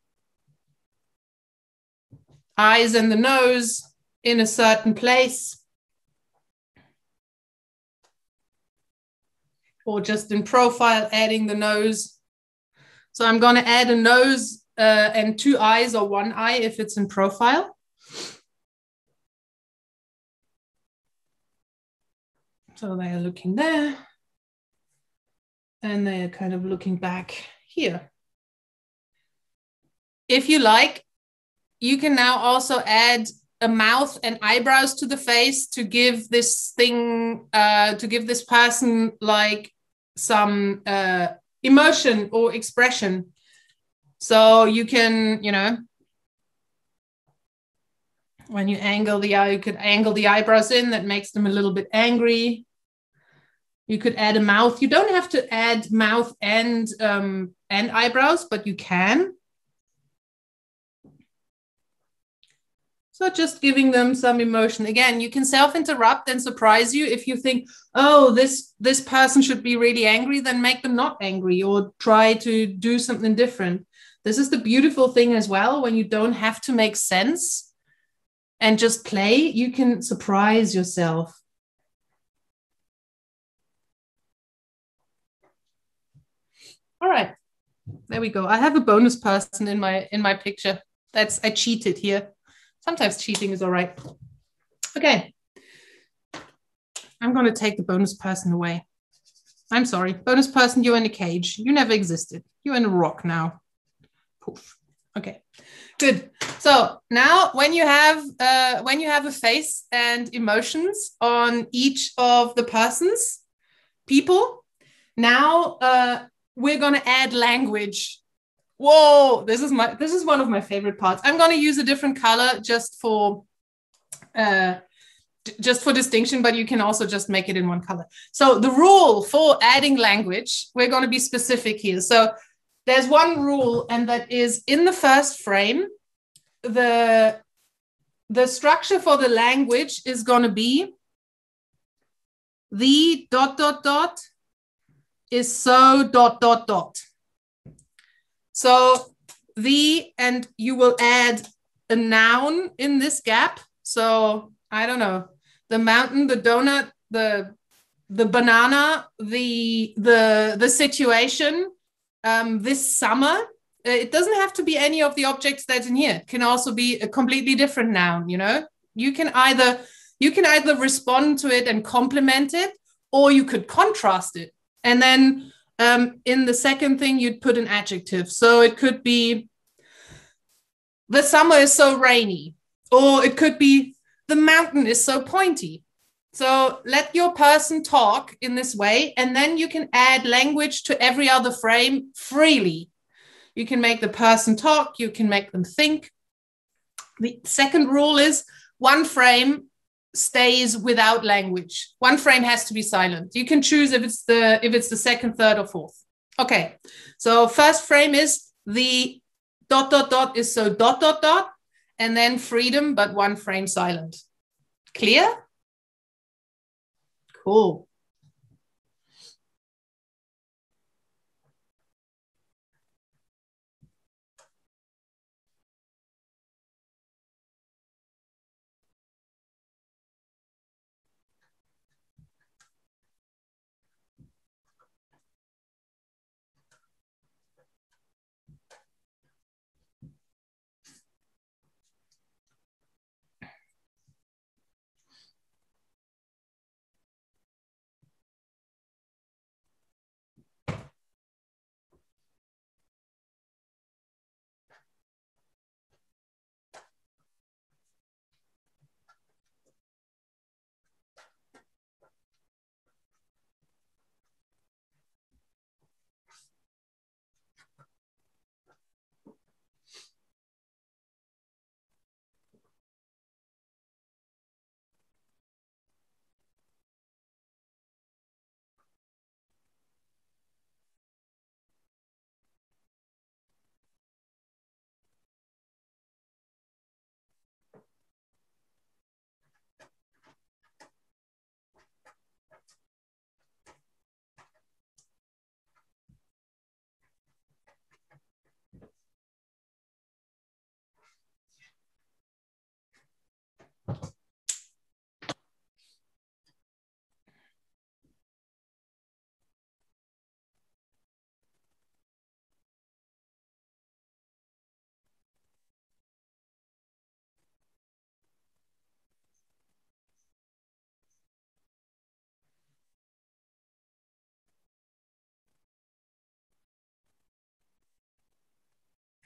eyes and the nose in a certain place. Or just in profile, adding the nose. So I'm going to add a nose and two eyes or one eye if it's in profile. So they are looking there. And they are kind of looking back here. If you like, you can now also add a mouth and eyebrows to the face to give this thing, to give this person like some emotion or expression. So you can, you know, when you angle the eye, you could angle the eyebrows in, that makes them a little bit angry. You could add a mouth. You don't have to add mouth and eyebrows, but you can. So just giving them some emotion. Again, you can self-interrupt and surprise you. If you think, oh, this person should be really angry, then make them not angry or try to do something different. This is the beautiful thing as well. When you don't have to make sense and just play, you can surprise yourself. All right, there we go. I have a bonus person in my picture. I cheated here. Sometimes cheating is all right. Okay. I'm going to take the bonus person away. I'm sorry. Bonus person, you're in a cage. You never existed. You're in a rock now. Poof. Okay, good. So now when you have a face and emotions on each of the people, now we're going to add language. Whoa, this is one of my favorite parts. I'm going to use a different color just for distinction, but you can also just make it in one color. So the rule for adding language, we're going to be specific here. So there's one rule, and that is in the first frame, the structure for the language is going to be the ... is so ... So and you will add a noun in this gap. So I don't know, the mountain, the donut, the banana, the situation, this summer. It doesn't have to be any of the objects that's in here. It can also be a completely different noun, you know? You can either respond to it and complement it, or you could contrast it. And then in the second thing, you'd put an adjective. So it could be, the summer is so rainy, or it could be, the mountain is so pointy. So let your person talk in this way, and then you can add language to every other frame freely. You can make the person talk, you can make them think. The second rule is one frame stays without language. One frame has to be silent. You can choose if it's the second, third, or fourth. Okay, so first frame is the ... is so ... and then freedom, but one frame silent. Clear? Cool.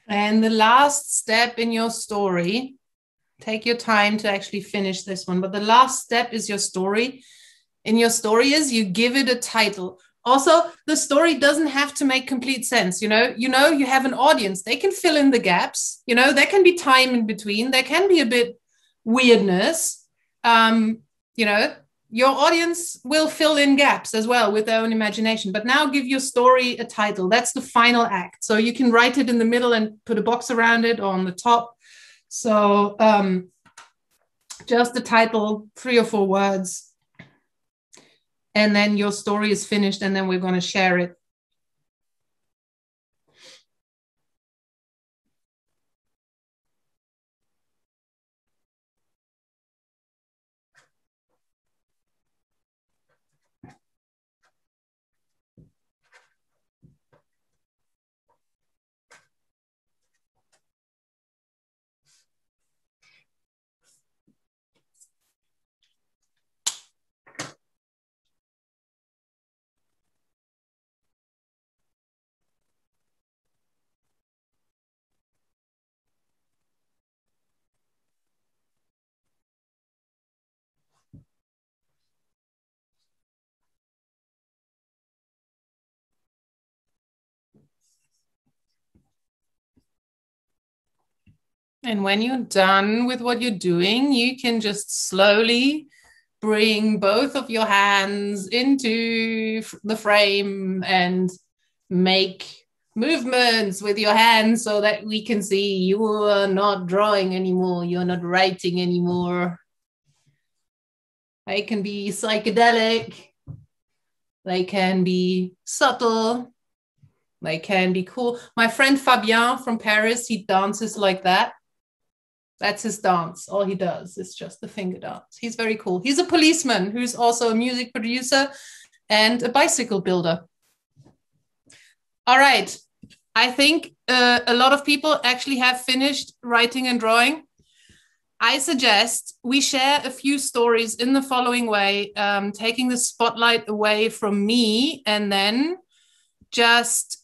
And the last step in your story, take your time to actually finish this one, but the last step is your story. In your story is you give it a title. Also, the story doesn't have to make complete sense. You have an audience. They can fill in the gaps. There can be time in between. There can be a bit weirdness. Your audience will fill in gaps as well with their own imagination. But now give your story a title. That's the final act. So you can write it in the middle and put a box around it or on the top. So just the title, 3 or 4 words. And then your story is finished, and then we're going to share it. And when you're done with what you're doing, you can just slowly bring both of your hands into the frame and make movements with your hands so that we can see you are not drawing anymore, you're not writing anymore. They can be psychedelic, they can be subtle, they can be cool. My friend Fabien from Paris, he dances like that. That's his dance. All he does is just the finger dance. He's very cool. He's a policeman who's also a music producer and a bicycle builder. All right. I think a lot of people actually have finished writing and drawing. I suggest we share a few stories in the following way, taking the spotlight away from me, and then just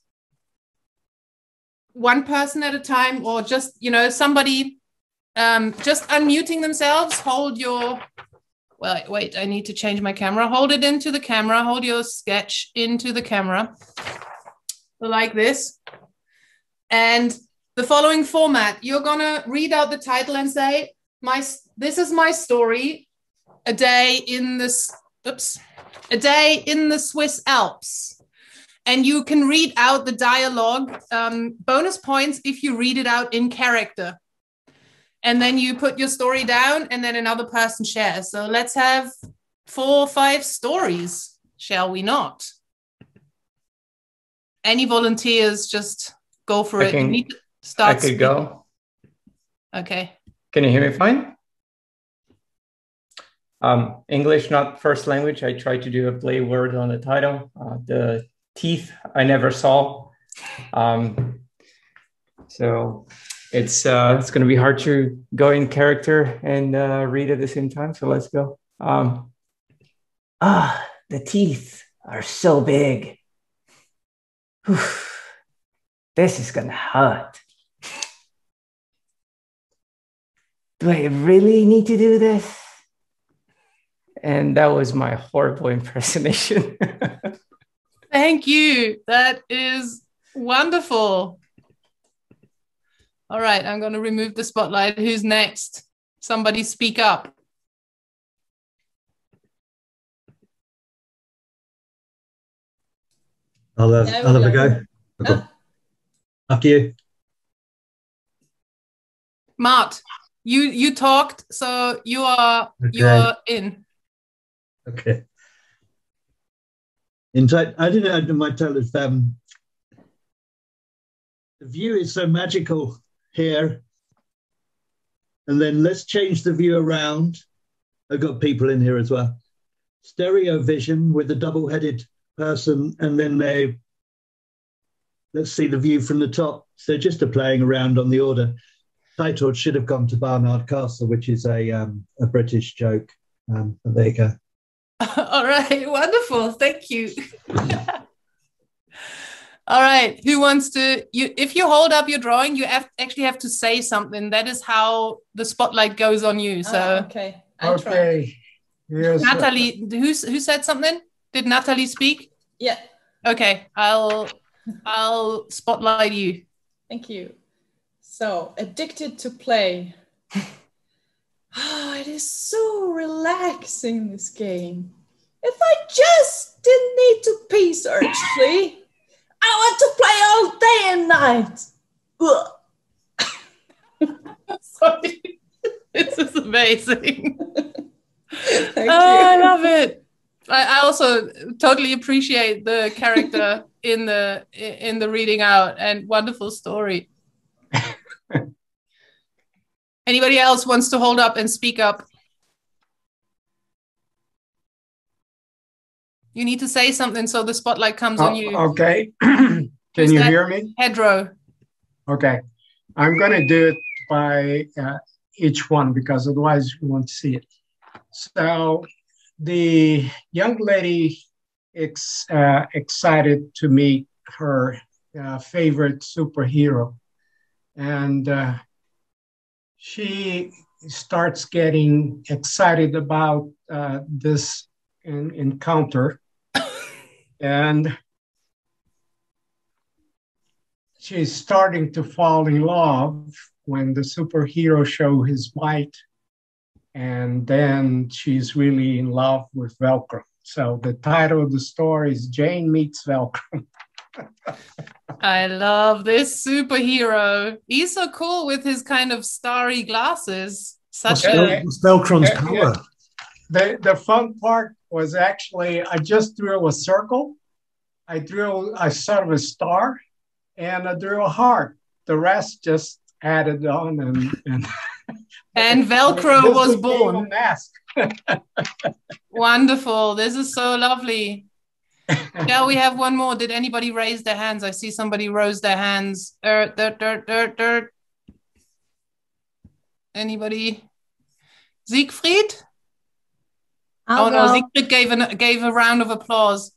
one person at a time, or just, somebody just unmuting themselves. Hold your, well, wait, I need to change my camera. Hold it into the camera. Hold your sketch into the camera like this. And the following format, you're gonna read out the title and say, this is my story, a day in the Swiss Alps. And you can read out the dialogue, bonus points if you read it out in character. And then you put your story down and then another person shares. So let's have 4 or 5 stories, shall we not? Any volunteers, just go for it. You need to start. I could go. Okay. Can you hear me fine? English, not first language. I tried to do a play word on the title. The teeth I never saw. So it's going to be hard to go in character and read at the same time. So let's go. The teeth are so big. Whew. This is going to hurt. Do I really need to do this? And that was my horrible impersonation. Thank you. That is wonderful. All right, I'm going to remove the spotlight. Who's next? Somebody speak up. I'll have a go. Okay. After you. Mart, you talked, so you're in. Okay. In fact, I didn't know my title is the view is so magical here. And then let's change the view around. I've got people in here as well. Stereo vision with a double-headed person, and then let's see the view from the top. So just a playing around on the order. Title should have gone to Barnard Castle, which is a British joke. There you go. All right, wonderful. Thank you. All right. Who wants to? If you hold up your drawing, you actually have to say something. That is how the spotlight goes on you. So okay. Okay. Yes. Natalie, who said something? Did Natalie speak? Yeah. Okay. I'll spotlight you. Thank you. So, addicted to play. Oh, it is so relaxing, this game. If I just didn't need to pee so urgently, I want to play all day and night. Sorry. This is amazing. Thank you. I love it. I also totally appreciate the character in the reading out, and wonderful story. Anybody else wants to hold up and speak up? You need to say something so the spotlight comes on you. Okay. Can you hear me? Hedro. Okay. I'm going to do it by each one because otherwise you won't see it. So the young lady excited to meet her favorite superhero. And she starts getting excited about this encounter. And she's starting to fall in love when the superhero shows his might. And then she's really in love with Velcro. So the title of the story is Jane Meets Velcro. I love this superhero. He's so cool with his kind of starry glasses. Such a Velcron's power. The fun part was actually I just drew a circle. I drew a sort of a star, and I drew a heart. The rest just added on and Velcro was born. Mask. Wonderful. This is so lovely. Yeah, we have one more. Did anybody raise their hands? I see somebody rose their hands. Anybody? Siegfried? I'll go. No, Siegfried gave a round of applause.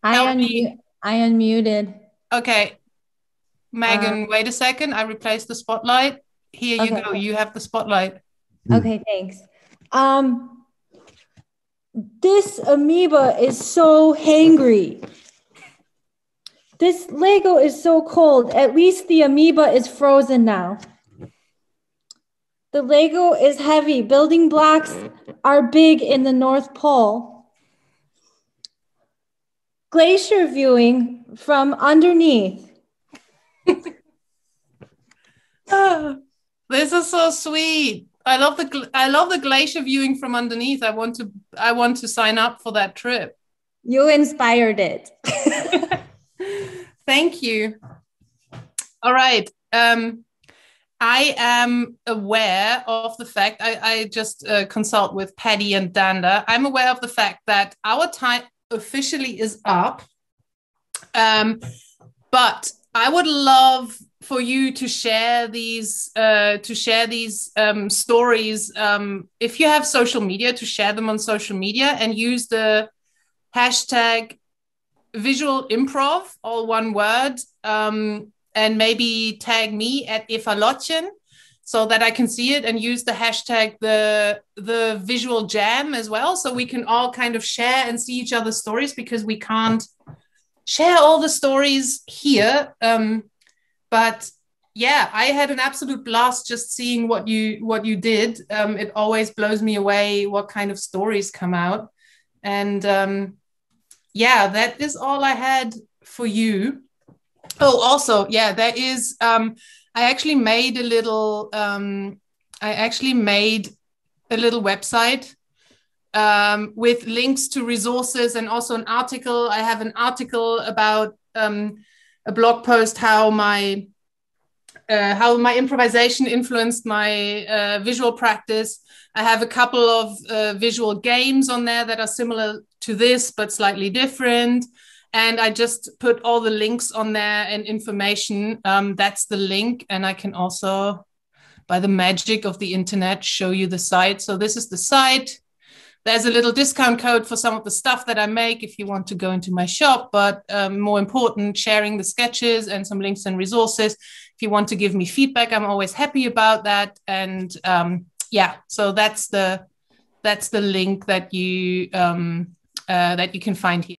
I unmuted. Okay. Megan, wait a second. I replaced the spotlight. Here you go. You have the spotlight. Okay, thanks. This amoeba is so hangry. This Lego is so cold. At least the amoeba is frozen now. The Lego is heavy. Building blocks are big in the North Pole. Glacier viewing from underneath. Oh, this is so sweet. I love the glacier viewing from underneath. I want to sign up for that trip. You inspired it. Thank you. All right. I am aware of the fact, I just consult with Paddy and Danda. I'm aware of the fact that our time officially is up. But I would love for you to share these stories. If you have social media, to share them on social media and use the hashtag visual improv, all one word, and maybe tag me at Eva-Lotta so that I can see it, and use the hashtag the visual jam as well, so we can all kind of share and see each other's stories, because we can't share all the stories here. But yeah, I had an absolute blast just seeing what you did. It always blows me away what kind of stories come out. And yeah, that is all I had for you. Oh, also, yeah, there is, I actually made a little website with links to resources, and also an article. I have an article about a blog post, how my improvisation influenced my visual practice. I have a couple of visual games on there that are similar to this, but slightly different. And I just put all the links on there and information. That's the link. And I can also, by the magic of the internet, show you the site. So this is the site There's a little discount code for some of the stuff that I make if you want to go into my shop, but more important, sharing the sketches and some links and resources. If you want to give me feedback, I'm always happy about that. And yeah, so that's the link that you can find here.